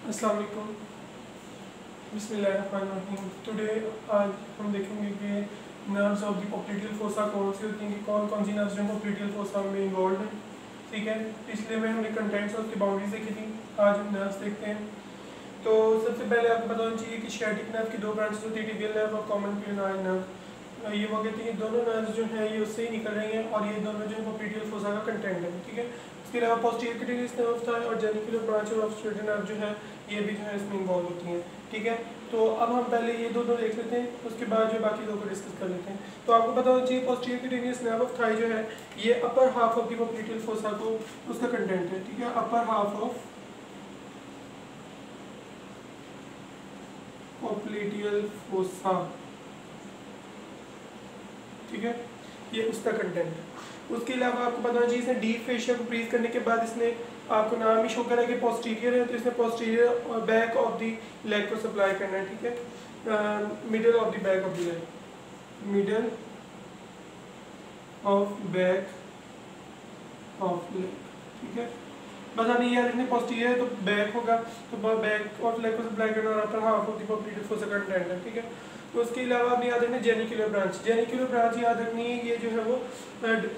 अस्सलाम वालेकुम, बिस्मिल्लाहिर्रहमानिर्रहीम। टुडे आज हम देखेंगे कि nerves of the popliteal fossa कौन सी होती हैं, कि कौन कौन सी नर्व्स जो पोप्लिटियल फोसा में इन्वॉल्व हैं। ठीक है, पिछले में हमने कंटेंट्स और उसकी बाउंड्रीज देखी थी, आज हम नर्व्स देखते हैं। तो सबसे पहले आपको बताना चाहिए कि शियाटिक नर्व की दो ब्रांचेस होती है, टिबियल नर्व और कॉमन पेनियाल नर्व। ये वो कहते हैं दोनों नर्व्स जो हैं ये उससे ही निकल रही हैं और ये दोनों जो है पोप्लिटियल फोसा का कंटेंट है। ठीक है, इसके अलावा पोस्टीरियर क्यूटेनियस नर्व था और जेनिकुलर ब्रांच और ऑब्स्ट्रेटिव नर्व जो है ये भी जो है इसमें इन्वॉल्व होती हैं। ठीक है, तो अब हम पहले ये दो देख लेते हैं, उसके बाद जो बाकी दो को डिस्कस कर लेते हैं। तो आपको पता होना चाहिए posterior cutaneous nerve of thigh जो है ये upper half of the popliteal fossa को उसका कंटेंट है। ठीक है, upper half of popliteal fossa, ठीक है, ये उसका कंटेंट है। उसके अलावा आपको पता होना चाहिए इसने डीप फेशिया को ब्रीज करने के बाद इसने आपको नाम ही शो करा कि पोस्टीरियर है, तो इसने पोस्टीरियर और बैक ऑफ द लेग को सप्लाई करना है। ठीक है, middle of the back of the leg, middle of back of leg. ठीक है, बस नहीं यार इसने पोस्टीरियर है तो बैक होगा, तो बैक ऑफ लेग को सप्लाई करना और upper half of the popliteal fossa content है। ठीक है, तो उसके अलावा आपने याद रखना जेनिकुलर ब्रांच, जेनिकुलर ब्रांच याद रखनी है, ये जो है वो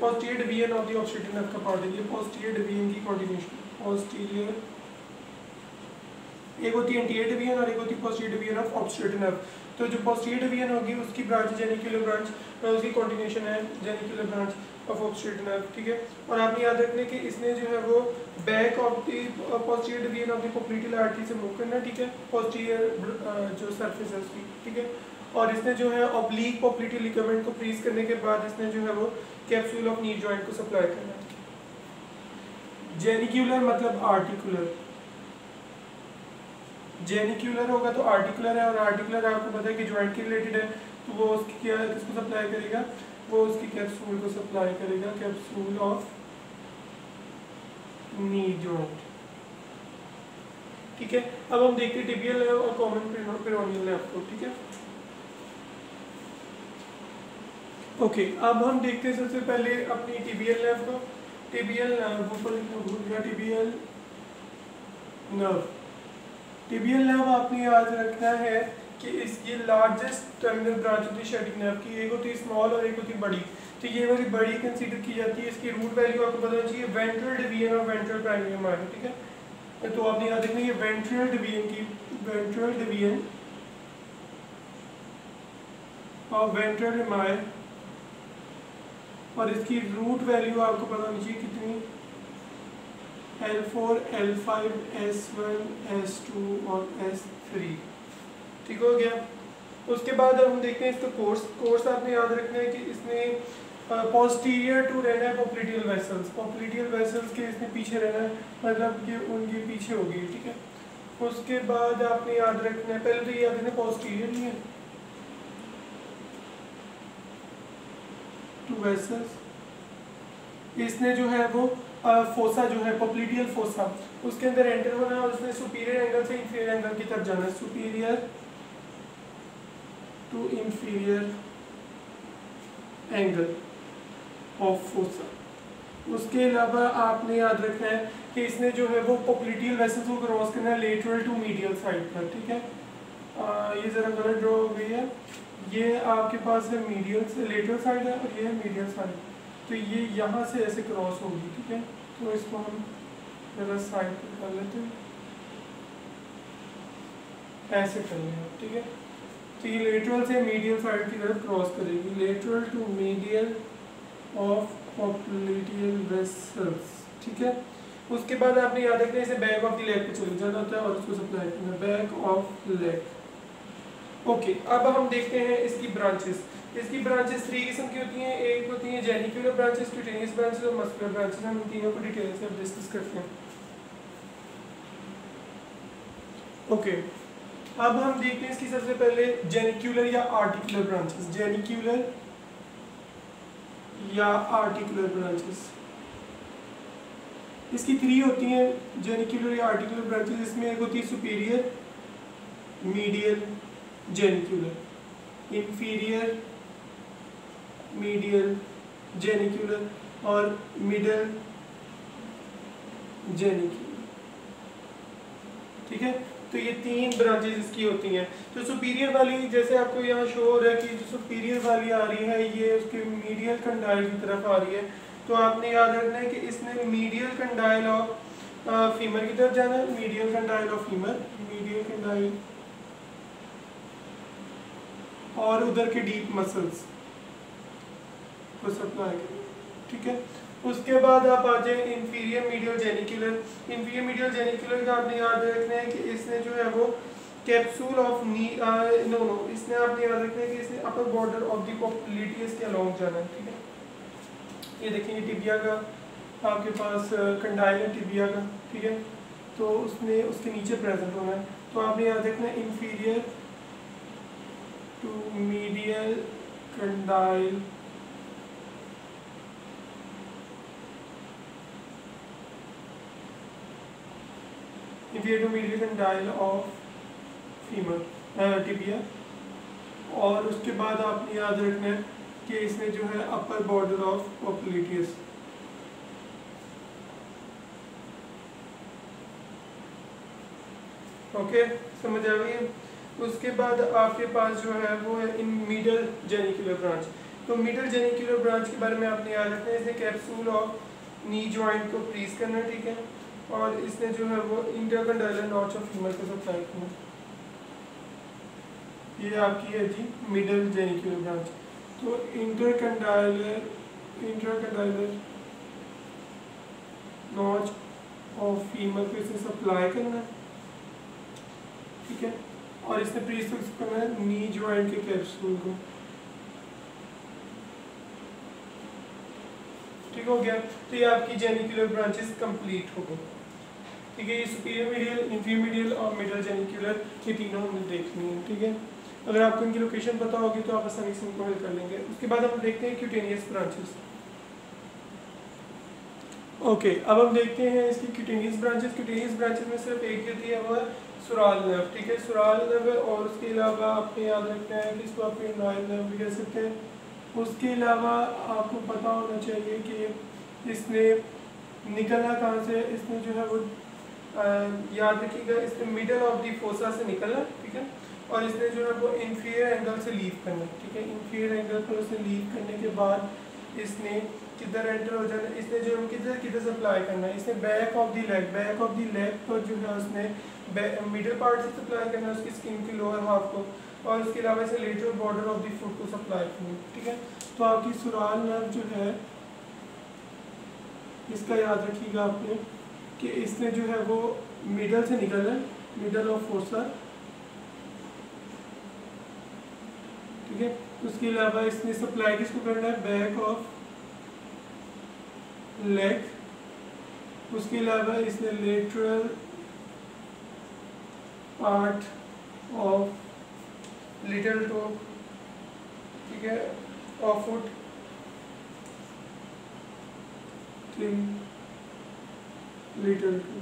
posterior division of the obturator nerve का पार्ट है। ये पोस्टीरियर डिवीजन की कंटिन्यूएशन, पोस्टीरियर एक होती है एंटीरियर डिवीजन और एक होती है posterior division of obturator nerve. तो जो पोस्टीरियर डिवीजन होगी उसकी ब्रांच जेनिकुलर ब्रांच, उसकी कंटिन्यूएशन है genicular branch of obturator nerve. ठीक है, और आपने याद रखना है कि इसने जो है वो back of the posterior division of the popliteal artery से मूव करना है। ठीक है, पोस्टीरियर जो सरफेस है उसकी। ठीक है, और इसने जो है ऑब्लिक पोप्लिटियल लिगामेंट को फ्रीज करने के बाद इसने जो है वो कैप्सूल ऑफ नी जॉइंट को सप्लाई करना है। जेनिकुलर मतलब आर्टिकुलर, जेनिकुलर होगा तो आर्टिकुलर है, और आर्टिकुलर आपको पता है कि जॉइंट के रिलेटेड है, तो वो उसकी क्या किसको सप्लाई करेगा, वो उसकी कैप्सूल को सप्लाई करेगा, कैप्सूल ऑफ नी जॉइंट। ठीक है, अब हम देखते हैं टिबियल नर्व और कॉमन पेरोनियल नर्व को। ठीक है, ओके, अब हम देखते हैं सबसे पहले अपनी टिबियल नर्व को। टिबियल नर्व ऊपर लिखना भूल गया, टिबियल नर्व। टिबियल नर्व आपने याद रखना है कि ये लार्जेस्ट टर्मिनल ब्रांच होती है शियाटिक नर्व की, एक होती है स्मॉल और एक होती है बड़ी। तो ये वाली बड़ी कंसीडर की जाती है, इसकी रूट वैल्यू आपको पता चाहिए वेंट्रल डिवीजन और वेंट्रल प्राइमरी मायर। ठीक है, तो आपने याद रखना है वेंट्रल डिवीजन की, वेंट्रल डिवीजन और वेंट्रल मायर, और इसकी रूट वैल्यू आपको पता होनी चाहिए कितनी, L4, L5, S1, S2 और S3। ठीक हो गया। उसके बाद अब हम देखते हैं इसका कोर्स। कोर्स आपने याद रखना है कि इसने पोस्टीरियर टू रहना है पोप्लिटियल वेसल्स, पोप्लिटियल वेसल्स के इसने पीछे रहना है, मतलब कि उनके पीछे होगी। ठीक है, उसके बाद आपने याद रखना है, पहले तो ये याद रखना पोस्टीरियर ही है टू वेसल्स, इसने जो है वो फोसा जो है पोप्लिटियल फोसा उसके अंदर एंटर होना है और उसने सुपीरियर एंगल से इंफीरियर एंगल की तरफ जाना है, superior to inferior angle of fossa. उसके अलावा आपने याद रखना है कि इसने जो है वो पोप्लिटियल वेसल्स को क्रॉस करना है लेटरल टू मीडियल साइड पर। ठीक है, ये ज़रा गलत ड्रॉ हो गई है, ये आपके पास है मीडियल से लेटरल साइड है और ये है मीडियल साइड, तो ये यहाँ से ऐसे क्रॉस होगी। ठीक है, तो इसको हम जरा साइड पर कर लेते हैं, ऐसे कर लेंगे। ठीक है, तो ये लेटरल से मीडियल साइड की तरफ क्रॉस करेगी, lateral to medial of popliteal vessels. ठीक है, उसके बाद आपने याद रखना है इसे बैक ऑफ द लेग पे चले जाना होता है और उसको सप्लाई करना, बैक ऑफ लेग। ओके, अब हम देखते हैं इसकी ब्रांचेस। इसकी ब्रांचेस 3 किस्म की होती हैं, एक होती है जेनिकुलर ब्रांचेस, क्यूटेनियस ब्रांचेस और मस्कुलर ब्रांचेस। हम इन तीनों को डिटेल से डिस्कस करते हैं। ओके, अब हम देखते हैं इसकी सबसे पहले जेनिकुलर या आर्टिकुलर ब्रांचेस, जेनिकुलर या आर्टिकुलर ब्रांचेस। इसकी 3 होती हैं जेनिकुलर या आर्टिकुलर ब्रांचेस। इसमें एक होती है superior, medial, genicular, inferior, medial, genicular और मिडल जेनिकुलर। ठीक है, तो ये 3 ब्रांचेस इसकी होती हैं। तो सुपीरियर वाली जैसे आपको यहाँ शो हो रहा है कि जो सुपीरियर वाली आ रही है ये उसके मीडियल कंडाइल की तरफ आ रही है। तो आपने याद रखना है कि इसने मीडियल कंडाइल ऑफ फीमर की तरफ जाना है, medial condyle of femur, medial condyle और उधर के डीप मसल्स को सप्लाई करें, ठीक है। उसके बाद आप आ जाए inferior medial genicular. Inferior medial genicular का आपने याद रखना है कि इसने जो है वो कैप्सूल ऑफ नी इसने आपने याद रखना है कि इसने अपर बॉर्डर ऑफ द पॉप्युलिटीज के अलोंग जाना है, ठीक है। ये देखेंगे टिबिया का आपके पास कंडाइल है टिबिया का, ठीक है। तो उसने उसके नीचे प्रेजेंट होना है। तो आपने याद रखना है inferior to medial condyle inferior to medial condyle of femur tibia. और उसके बाद आपने याद रखना है कि इसमें जो है अपर बॉर्डर ऑफ पॉप्युलिटीज, ओके, समझ आ गई है। उसके बाद आपके पास जो है वो है इन मिडल जेनिकुलर ब्रांच। तो मिडल जेनिकुलर ब्रांच के बारे में आपने याद रखना है, इसने कैप्सूल ऑफ नी जॉइंट को प्रीस करना है, ठीक है। और इसने जो है वो इंटरकंडाइलर नॉच ऑफ फीमर को सप्लाई करना। ये आपकी है जी मिडल जेनिकुलर ब्रांच। तो इंटरकंडाइलर नॉच ऑफ फीमर को इसने सप्लाई करना है, ठीक है। और इसने प्रीस करना है नी जॉइंट के कैप्सूल को, ठीक हो गया। तो ये आपकी जेनिकुलर ब्रांचेस कंप्लीट हो गई, ठीक है। ये सुपीरियर मीडियल, इंफीरियर मीडियल और मिडल जेनिकुलर ये तीनों हमने देख ली हैं, ठीक है। अगर आपको इनकी लोकेशन पता होगी तो आप आसानी से इनको हल कर लेंगे। उसके बाद हम देखते हैं क्यूटेनियस ब्रांचेस। ओके, अब हम देखते हैं इसकी क्यूटेनियस ब्रांचेस। क्यूटेनियस ब्रांचेस में सिर्फ एक ही होती है, वो है सुराल नर्व, ठीक है, सुराल नर्व। और उसके अलावा आपने याद रखना है कि इसको आप एंडाइल नर्व भी कह सकते हैं। उसके अलावा आपको पता होना चाहिए कि इसने निकलना कहाँ से, इसने जो है वो याद रखिएगा इसने मिडल ऑफ दी फोसा से निकलना, ठीक है। और इसने जो है वो इंफीरियर एंगल से लीव करना, ठीक है। इंफीरियर एंगल पर उसने लीव करने के बाद इसने किधर एंटर हो जाना, इसने जो किधर सप्लाई करना है, इसने बैक ऑफ द लेग पर जो है उसने मिडिल पार्ट से सप्लाई करना है उसकी स्किन की लोअर हाफ को। और इसके अलावा इसे lateral border of the foot को सप्लाई करना है, ठीक है। तो आपकी सुराल नर्व जो है इसका याद रखिएगा आपने कि इसने जो है वो मिडल से निकलना है, मिडल ऑफ फोसा, ठीक है। उसके अलावा इसने सप्लाई किसको करना है, बैक ऑफ लेग। उसके अलावा इसने lateral part of little toe, ठीक है, ऑफ फुट लिटिल टो।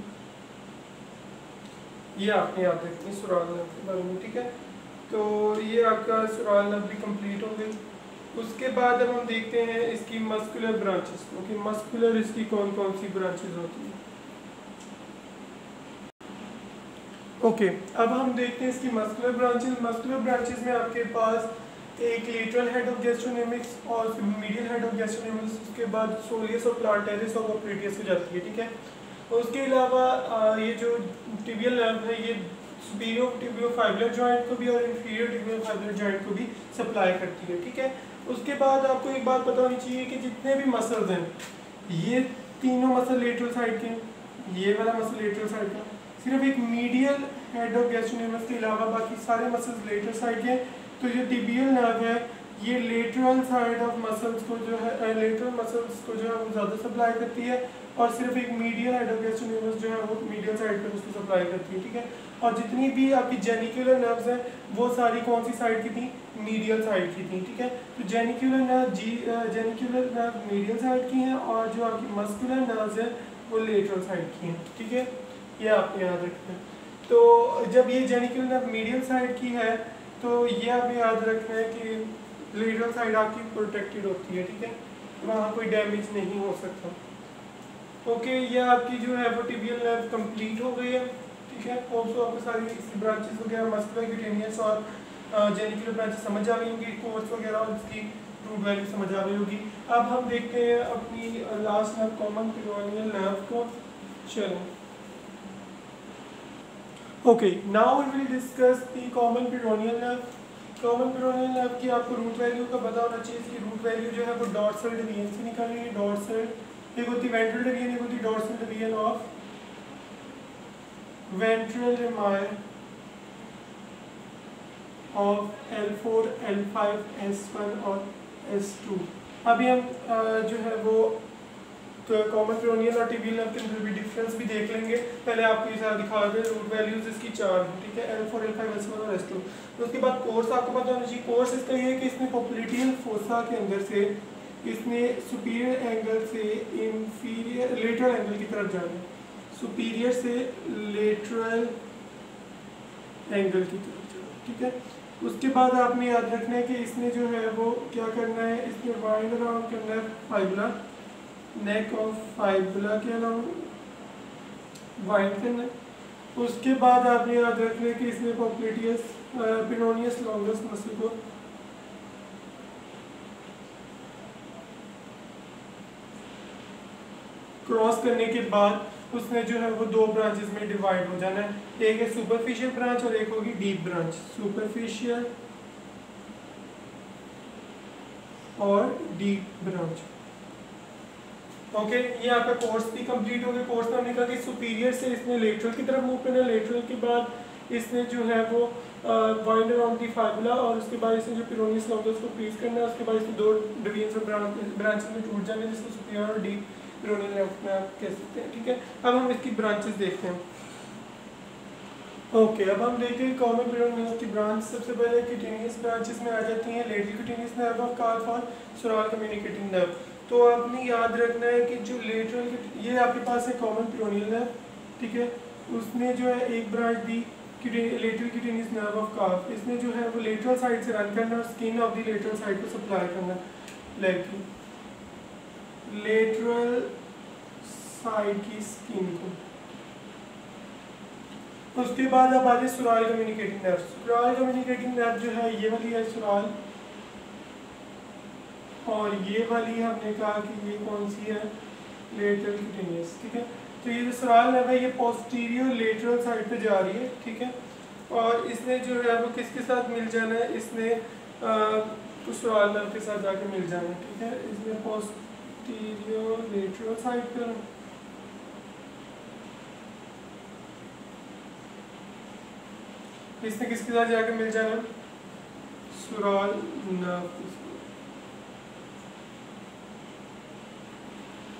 ये आपने याद रखनी सुराल नर्व के बारे में, ठीक है। तो ये आपका सुराल नर्व भी कंप्लीट हो गई। उसके बाद अब हम देखते हैं इसकी मस्कुलर ब्रांचेस, क्योंकि मस्कुलर इसकी कौन कौन सी ब्रांचेस होती हैं। ओके, अब हम देखते हैं इसकी मस्कुलर ब्रांचेस। मस्कुलर ब्रांचेस में आपके पास एक लेटरल हेड ऑफ गैस्ट्रोनेमिक्स और मीडियल हेड ऑफ गैस्ट्रोनेमिक्स, उसके बाद सोलियस और प्लांटेरिस और ऑपरेटियस हो जाती है, ठीक है। उसके अलावा ये जो टिबियल नर्व है ये सुपीरियर टिबियोफाइबुलर जॉइंट को भी और इंफीरियर टिबियोफाइबुलर जॉइंट को भी सप्लाई करती है, ठीक है। उसके बाद आपको एक बात पता होनी चाहिए कि जितने भी मसल्स हैं ये तीनों मसल लेटरल साइड के, ये वाला मसल लेटरल साइड का, सिर्फ एक मीडियल हेड ऑफ गैस्ट्रोनेमिक्स के अलावा बाकी सारे मसल्स लेटरल साइड के। तो ये टिबियल नर्व है ये लेटरल साइड ऑफ मसल्स को जो है लेटरल मसल्स को जो है वो ज़्यादा सप्लाई करती है और सिर्फ एक मीडियल हेड ऑफ गैस्ट्रोनेमिक्स जो है वो मीडियल साइड पर उसको सप्लाई करती है, ठीक है। और जितनी भी आपकी जेनिकुलर नर्व्स हैं वो सारी कौन सी साइड की थी, मीडियल साइड की थी, ठीक है। तो जेनिकुलर नर्व मीडियल साइड की हैं और जो आपकी मस्कुलर नर्व्स हैं वो लेटरल साइड की हैं, ठीक है। ये आपने याद रखना है। तो जब ये जेनिकुलर नर्व मीडियल साइड की है तो ये आप याद रखना है कि लेटरल साइड आपकी प्रोटेक्टेड होती है, ठीक है, वहाँ कोई डैमेज नहीं हो सकता। ओके, ये आपकी जो है वो टिबियल नर्व कंप्लीट हो गई है, ठीक है। होप्स आपको सारी इसकी ब्रांचेस वगैरह मस्कुलर, क्यूटेनियस और जेनिकुलर ब्रांचेस समझ आ गई होंगी, कोर्स वगैरह और इसकी रूट वैल्यू समझ आ गई होगी। अब हम देखते हैं अपनी last nerve common peroneal nerve को। चलो okay, now we will discuss the common peroneal nerve. Common peroneal nerve की आपको रूट वैल्यू का पता होना चाहिए। इसकी रूट वैल्यू जो है वो डॉर्सल डिवीजन से निकल रही है। डॉर्सल एक होती है वेंट्रल डिवीजन, एक होती है dorsal division of ventral rami of L4, L5, S1 और S2। अभी हम जो है वो कॉमन पिरोनियल और टिबियल नर्व के अंदर भी डिफरेंस भी देख लेंगे। पहले आपको ये सारा दिखा दें। रूट वैल्यूज इसकी 4 हैं, ठीक है, L4, L5, S1 और S2। तो उसके बाद कोर्स आपको पता होना चाहिए। कोर्स इसका ये है कि इसने पॉप्लिटियल फोसा के अंदर से इसने सुपीरियर एंगल से इंफीरियर लेटरल एंगल की तरफ जाना है, सुपीरियर से लेटरल एंगल की तरफ जाना, ठीक है। उसके बाद आपने याद रखना है कि इसने जो है वो क्या करना है, इसने वाइंड अराउंड करना है फाइबुला, नेक ऑफ फाइबुला के अराउंड वाइंड करना है। उसके बाद आपने याद रखना है कि इसने पॉप्लिटियस पिरोनियस लॉन्गस मसल को क्रॉस करने के बाद उसने जो है वो 2 ब्रांचेस में डिवाइड हो जाना है। एक है सुपरफिशियल ब्रांच और एक होगी डीप ब्रांच। सुपरफिशियल और डीप ब्रांच। ओके, ये आपका कोर्स भी कंप्लीट हो गया। कोर्स में हमने कहा कि सुपीरियर से इसने लेटरल की तरफ मूव करना है। लेटरल के बाद इसने जो है वो वाइंड अराउंड दी फाइबुला और उसके बाद इसने जो पिरोनियस लॉन्गस को प्लीज करना है। उसके बाद इसने 2 डिवीजन ब्रांचेस में टूट जाने, जिसको सुपीरियर और डीप पिरोनियल नर्व में आप कह सकते हैं, ठीक है। अब हम इसकी ब्रांचेस देखते हैं। ओके, अब हम देखते हैं कॉमन पिरोनियल नर्व की ब्रांच। सबसे पहले क्यूटेनियस ब्रांचेस में आ जाती हैं लेटरल क्यूटेनियस नर्व ऑफ काफ और सुराल कम्युनिकेटिंग नर्व। तो आपने याद रखना है कि जो लेटरल, ये आपके पास है कॉमन पिरोनियल नर्व, ठीक है। उसने जो है एक ब्रांच दी lateral cutaneous nerve of calf. इसने जो है वो लेटरल साइड से रन करना और skin of the lateral side को सप्लाई करना लेग की, लेटरल साइड की स्किन को। उसके बाद अब आते सुराल कम्युनिकेटिंग नर्व। सुराल कम्युनिकेटिंग नर्व जो है ये वाली है सुराल, और ये वाली हमने कहा कि ये कौन सी है, लेटरल क्यूटेनियस, ठीक है। तो ये जो सुराल नर्व है ये पोस्टीरियर लेटरल साइड पे जा रही है, ठीक है। और इसने जो है वो किसके साथ मिल जाना है, इसने सुराल नर्व के साथ जाके मिल जाना है, ठीक है। इसमें पोस्टीरियर लेटरल साइड पर इसने किसके साथ जाके मिल जाना, सुराल नर्व,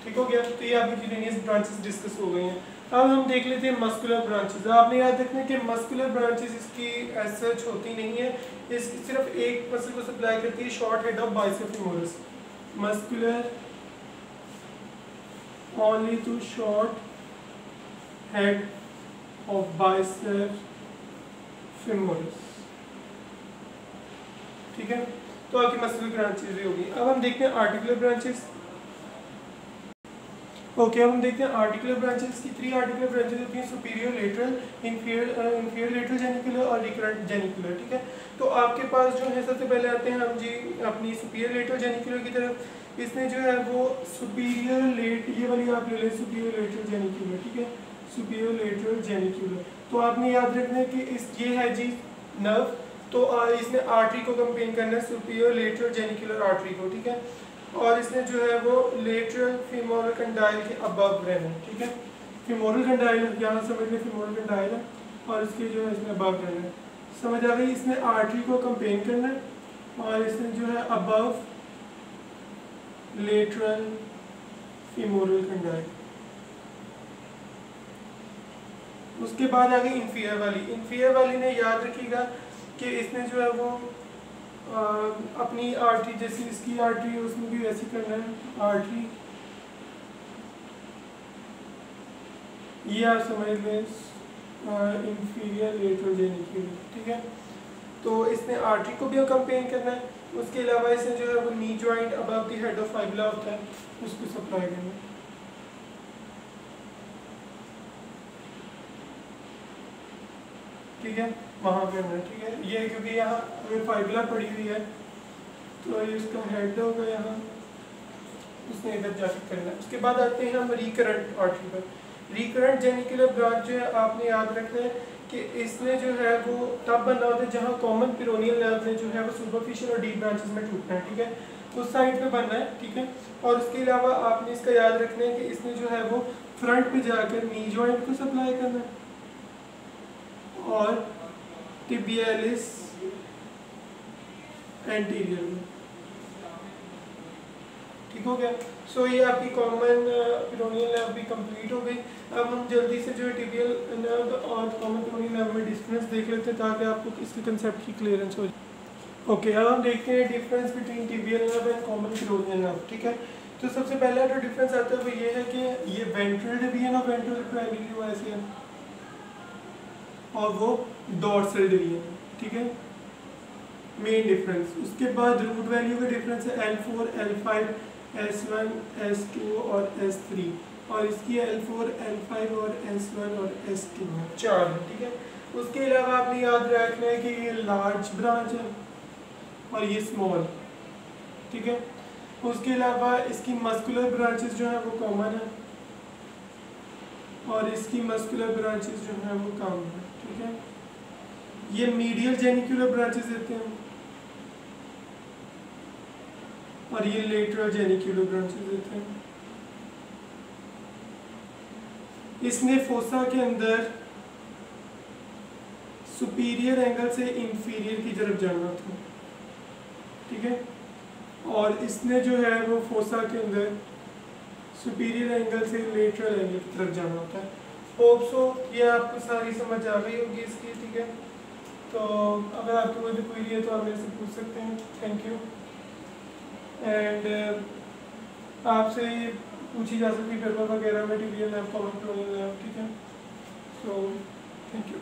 ठीक हो गया। तो ये आपकी क्यूटेनियस ब्रांचेस डिस्कस हो गई हैं। अब हम देख लेते हैं मस्कुलर ब्रांचेस। आपने याद रखना है कि मस्कुलर ब्रांचेस इसकी एज सच होती नहीं है, इसकी सिर्फ एक मसल को सप्लाई करती है, short head of biceps femoris. Muscular only to short head of biceps femoris, ठीक है। तो आपकी मस्कुलर ब्रांचेस भी होगी। अब हम देखते हैं आर्टिकुलर ब्रांचेस। ओके, अब हम देखते हैं आर्टिकुलर ब्रांचेस की। 3 आर्टिकुलर ब्रांचेस होती हैं, superior lateral, inferior lateral genicular और रिकरेंट जेनिकुलर, ठीक है। तो आपके पास जो है सबसे पहले आते हैं हम जी अपनी सुपीरियर लेटरल जेनिकुलर की तरफ। इसने जो है वो सुपीरियर ये वाली आप ले लें, सुपीरियर लेटरल जेनिकुलर, ठीक है, सुपीरियर लेटरल जेनिकुलर। तो आपने याद रखना है कि ये है जी नर्व, तो इसने आर्टरी को कंपेन करना है, सुपीरियर लेटरल जेनिकुलर आर्टरी को, ठीक है। और इसने जो है वो लेटरल फीमोरल कंडाइल के अबव रहना है, ठीक है। फीमोरल कंडाइल यहाँ समझ लें, फीमोरल कंडाइल है और इसके जो है इसमें अबव रहना है, समझ आ गई। इसने आर्टरी को कंपेन करना है और इसने जो है अबव लेटरल फीमोरल कंडाइल। उसके बाद आ गई इंफीरियर वाली। इंफीरियर वाली ने याद रखिएगा कि इसने जो है वो अपनी आर्टरी, जैसी इसकी आर्टरी है उसमें भी वैसी करना है आर्टरी, ये आप समझ लें इंफीरियर लेटरल जेनिकुलर, ठीक है। तो इसने आर्टरी को भी कंपेन करना है। उसके अलावा इसने जो है वो knee joint above the head of fibula होता है, उसको सप्लाई करना है। ठीक है, वहाँ करना है। ठीक है, ये क्योंकि यहाँ हमें फाइबुला पड़ी हुई है तो इसका हेड होगा यहाँ, उसने इधर जाके करना है। उसके बाद आते हैं हम रिकरेंट आर्टरी पर। रिकरेंट जेनिकुलर ब्रांच जो है आपने याद रखना है कि इसने जो है वो तब बनना होता है जहाँ कॉमन पेरोनियल नर्व ने जो है वो सुपरफिशियल और डीप ब्रांचेस में टूटना है। ठीक है, उस साइड पे बनना है। ठीक है, और उसके अलावा आपने इसका याद रखना है कि इसने जो है वो फ्रंट पे जाकर नी जॉइंट को सप्लाई करना है और टिबियालिस एंटीरियर में। ठीक हो गया। सो ये आपकी कॉमन पेरोनियल नर्व भी कंप्लीट हो गई। अब हम जल्दी से जो है टिबियल नर्व और कॉमन पेरोनियल नर्व में डिफरेंस देख लेते हैं ताकि आपको इसके कंसेप्ट की क्लियरेंस हो जाए। ओके, अब हम देखते हैं difference between tibial nerve and common peroneal nerve. ठीक है, तो सबसे पहला जो डिफरेंस आता है वो ये है कि ये वेंट्रल डिवीजन और वेंट्रल प्राइमरी वो ऐसे है और वो डोर्सल डिवीजन है। ठीक है, मेन डिफरेंस। उसके बाद रूट वैल्यू का डिफरेंस है L4, L5, S1, S2 और S3, और इसकी L4, L5 और S1 और S2 है, 4 है। ठीक है, उसके अलावा आपने याद रखना है कि ये लार्ज ब्रांच है और ये स्मॉल। ठीक है, उसके अलावा इसकी मस्कुलर ब्रांचेस जो है वो कॉमन है और इसकी मस्कुलर ब्रांचेस जो है वो कम है। ठीक है, ये मीडियल जेनिकुलर ब्रांचेस देते हैं और ये लेटरल जेनिकुलर ब्रांचेस देते हैं। इसने फोसा के अंदर सुपीरियर एंगल से इंफीरियर की तरफ जाना था। ठीक है, और इसने जो है वो फोसा के अंदर सुपीरियर एंगल से लेटरल एंगल की तरफ जाना होता है। होप सो ये आपको सारी समझ आ गई होगी इसकी। ठीक है, तो अगर आपको कोई भी क्वेरी है तो आप मेरे से पूछ सकते हैं। Thank you. एंड आपसे पूछी जा सकती है पेपर वगैरह में tibial nerve, common peroneal nerve. ठीक है, सो थैंक यू।